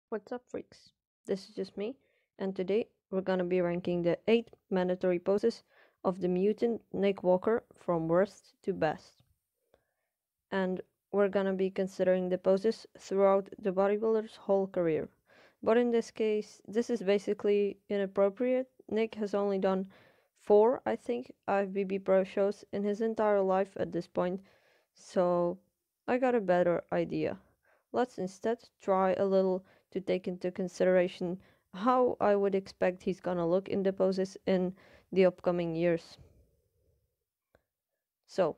What's up, freaks? This is just me, and today we're gonna be ranking the 8 mandatory poses of the mutant Nick Walker from worst to best. And we're gonna be considering the poses throughout the bodybuilder's whole career. But in this case, this is basically inappropriate. Nick has only done 4, I think, IFBB Pro shows in his entire life at this point, so I got a better idea. Let's instead try a little to take into consideration how I would expect he's gonna look in the poses in the upcoming years. So,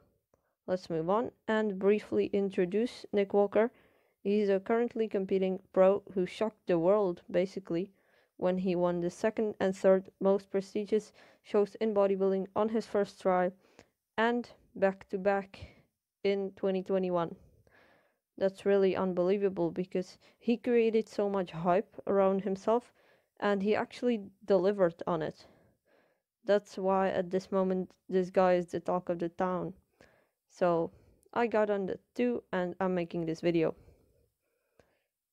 let's move on and briefly introduce Nick Walker. He's a currently competing pro who shocked the world, basically, when he won the second and third most prestigious shows in bodybuilding on his first try and back to back in 2021. That's really unbelievable because he created so much hype around himself and he actually delivered on it. That's why at this moment this guy is the talk of the town. So I got on that too and I'm making this video.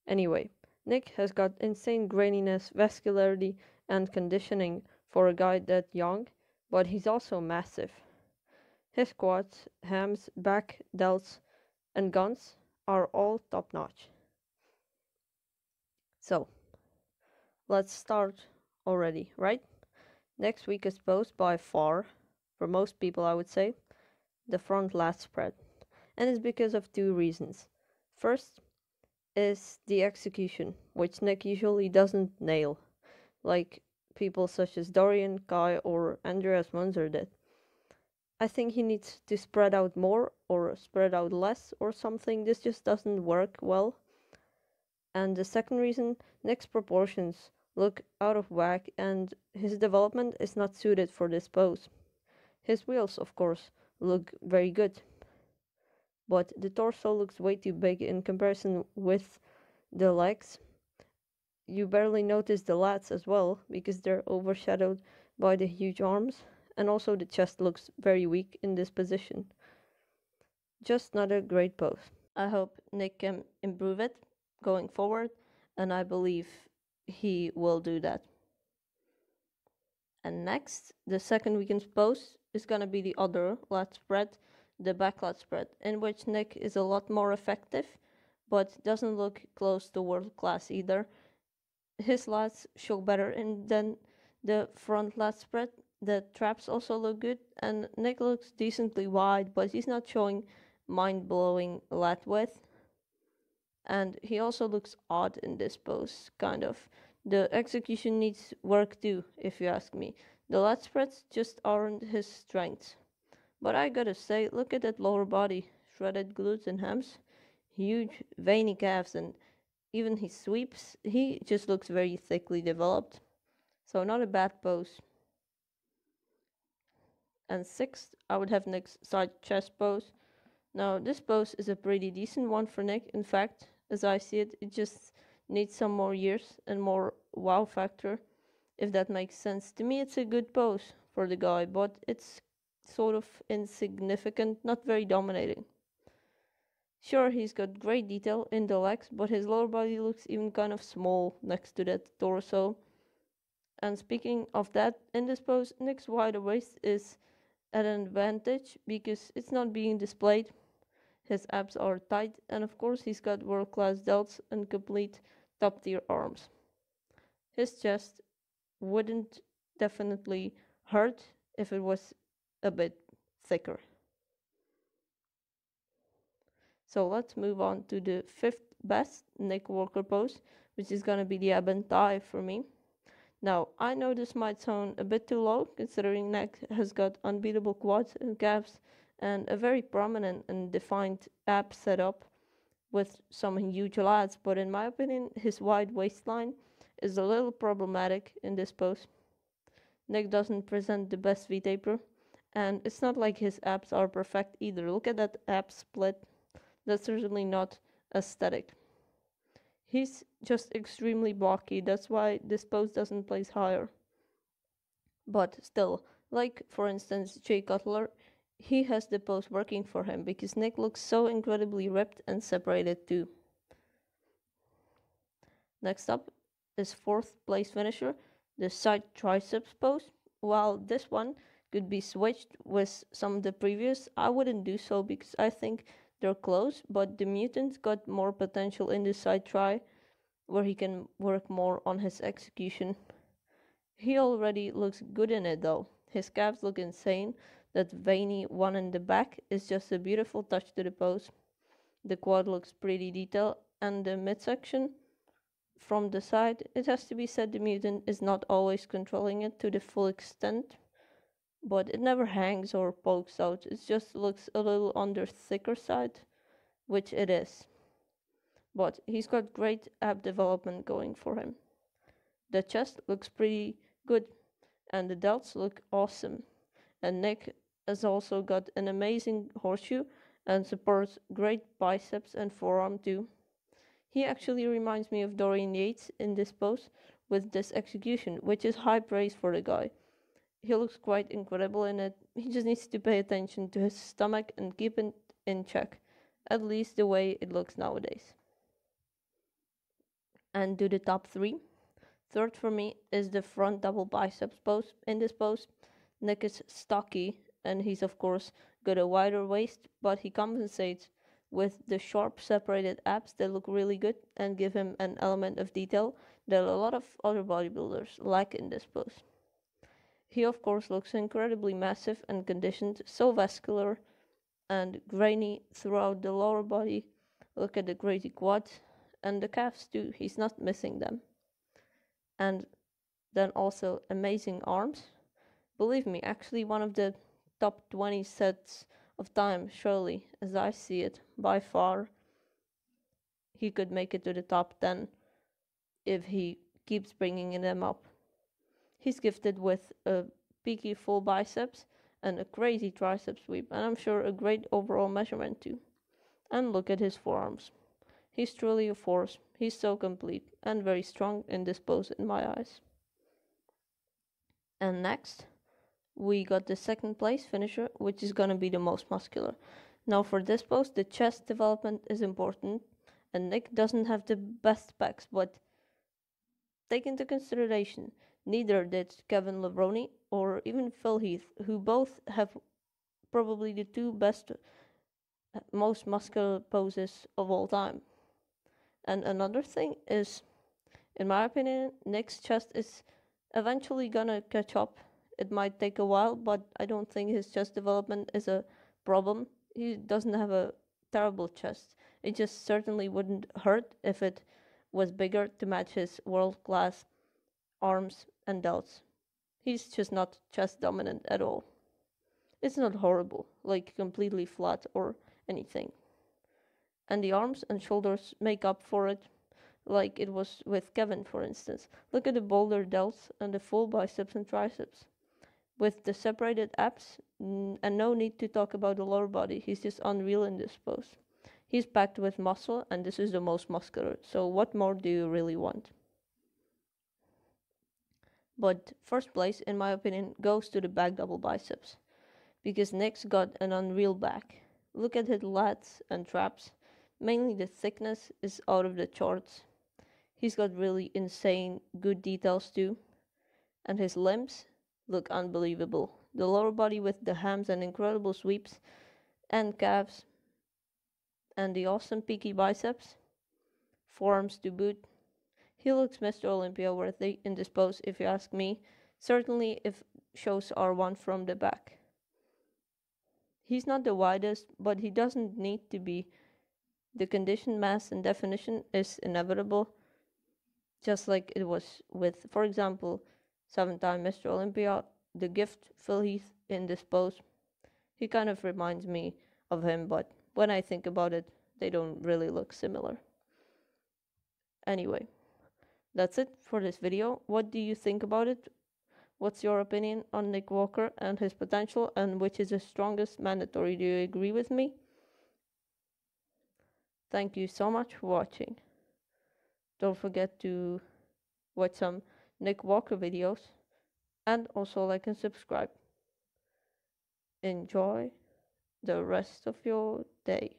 Anyway, Nick has got insane graininess, vascularity and conditioning for a guy that young, but he's also massive. His quads, hams, back, delts and guns are all top notch. So, let's start already, right? Next weakest pose by far, for most people I would say, the front lat spread. And it's because of two reasons. First is the execution, which Nick usually doesn't nail, like people such as Dorian, Kai, or Andreas Munzer did. I think he needs to spread out more or spread out less or something. This just doesn't work well. And the second reason, Nick's proportions look out of whack and his development is not suited for this pose. His wheels, of course, look very good, but the torso looks way too big in comparison with the legs. You barely notice the lats as well because they're overshadowed by the huge arms, and also the chest looks very weak in this position. Just not a great pose. I hope Nick can improve it going forward, and I believe he will do that. And next, the second weekend's pose is gonna be the other lat spread, the backlot spread, in which Nick is a lot more effective, but doesn't look close to world class either. His lats show better than the front lat spread. The traps also look good, and Nick looks decently wide, but he's not showing mind-blowing lat width. And he also looks odd in this pose, kind of. The execution needs work too, if you ask me. The lat spreads just aren't his strengths. But I gotta say, look at that lower body. Shredded glutes and hams. Huge veiny calves, and even his sweeps, he just looks very thickly developed. So not a bad pose. And sixth, I would have Nick's side chest pose. Now, this pose is a pretty decent one for Nick. In fact, as I see it, it just needs some more years and more wow factor, if that makes sense. To me, it's a good pose for the guy, but it's sort of insignificant, not very dominating. Sure, he's got great detail in the legs, but his lower body looks even kind of small next to that torso. And speaking of that, in this pose, Nick's wider waist is at an advantage because it's not being displayed. His abs are tight, and of course he's got world-class delts and complete top-tier arms. His chest wouldn't definitely hurt if it was a bit thicker. So let's move on to the fifth best Nick Walker pose, which is gonna be the Ebon Thigh for me. Now, I know this might sound a bit too low, considering Nick has got unbeatable quads and calves and a very prominent and defined ab setup with some huge lats, but in my opinion, his wide waistline is a little problematic in this pose. Nick doesn't present the best V-taper, and it's not like his abs are perfect either. Look at that ab split. That's certainly not aesthetic. He's just extremely blocky, that's why this pose doesn't place higher. But still, like for instance Jay Cutler, he has the pose working for him because Nick looks so incredibly ripped and separated too. Next up is fourth place finisher, the side triceps pose. While this one could be switched with some of the previous, I wouldn't do so because I think they're close, but the Mutant's got more potential in the side tri, where he can work more on his execution. He already looks good in it though. His calves look insane. That veiny one in the back is just a beautiful touch to the pose. The quad looks pretty detailed, and the midsection from the side, it has to be said the Mutant is not always controlling it to the full extent, but it never hangs or pokes out. It just looks a little on the thicker side, which it is. But he's got great ab development going for him. The chest looks pretty good, and the delts look awesome. And Nick has also got an amazing horseshoe and supports great biceps and forearm too. He actually reminds me of Dorian Yates in this pose with this execution, which is high praise for the guy. He looks quite incredible in it. He just needs to pay attention to his stomach and keep it in check, at least the way it looks nowadays. And do the top three. Third for me is the front double biceps pose. In this pose, Nick is stocky and he's of course got a wider waist, but he compensates with the sharp separated abs that look really good and give him an element of detail that a lot of other bodybuilders lack in this pose. He of course looks incredibly massive and conditioned, so vascular and grainy throughout the lower body. Look at the crazy quads and the calves too, he's not missing them. And then also amazing arms. Believe me, actually one of the top 20 sets of time, surely, as I see it, by far. He could make it to the top 10 if he keeps bringing them up. He's gifted with a peaky full biceps and a crazy tricep sweep, and I'm sure a great overall measurement too. And look at his forearms. He's truly a force. He's so complete and very strong in this pose in my eyes. And next, we got the second place finisher, which is gonna be the most muscular. Now for this pose, the chest development is important, and Nick doesn't have the best pecs, but take into consideration, neither did Kevin Levrone or even Phil Heath, who both have probably the two best, most muscular poses of all time. And another thing is, in my opinion, Nick's chest is eventually gonna catch up. It might take a while, but I don't think his chest development is a problem. He doesn't have a terrible chest. It just certainly wouldn't hurt if it was bigger to match his world-class arms and delts. He's just not chest dominant at all. It's not horrible, like completely flat or anything. And the arms and shoulders make up for it, like it was with Kevin, for instance. Look at the boulder delts and the full biceps and triceps. With the separated abs, and no need to talk about the lower body, he's just unreal in this pose. He's packed with muscle, and this is the most muscular, so what more do you really want? But first place, in my opinion, goes to the back double biceps, because Nick's got an unreal back. Look at his lats and traps. Mainly the thickness is out of the charts. He's got really insane good details too. And his limbs look unbelievable. The lower body with the hams and incredible sweeps and calves. And the awesome peaky biceps. Forearms to boot. He looks Mr. Olympia worthy in this pose if you ask me. Certainly if shows are one from the back. He's not the widest, but he doesn't need to be. The condition, mass, and definition is inevitable, just like it was with, for example, 7-time Mr. Olympia, the gift Phil Heath in this pose. He kind of reminds me of him, but when I think about it, they don't really look similar. Anyway, that's it for this video. What do you think about it? What's your opinion on Nick Walker and his potential, and which is the strongest mandatory? Do you agree with me? Thank you so much for watching. Don't forget to watch some Nick Walker videos and also like and subscribe. Enjoy the rest of your day.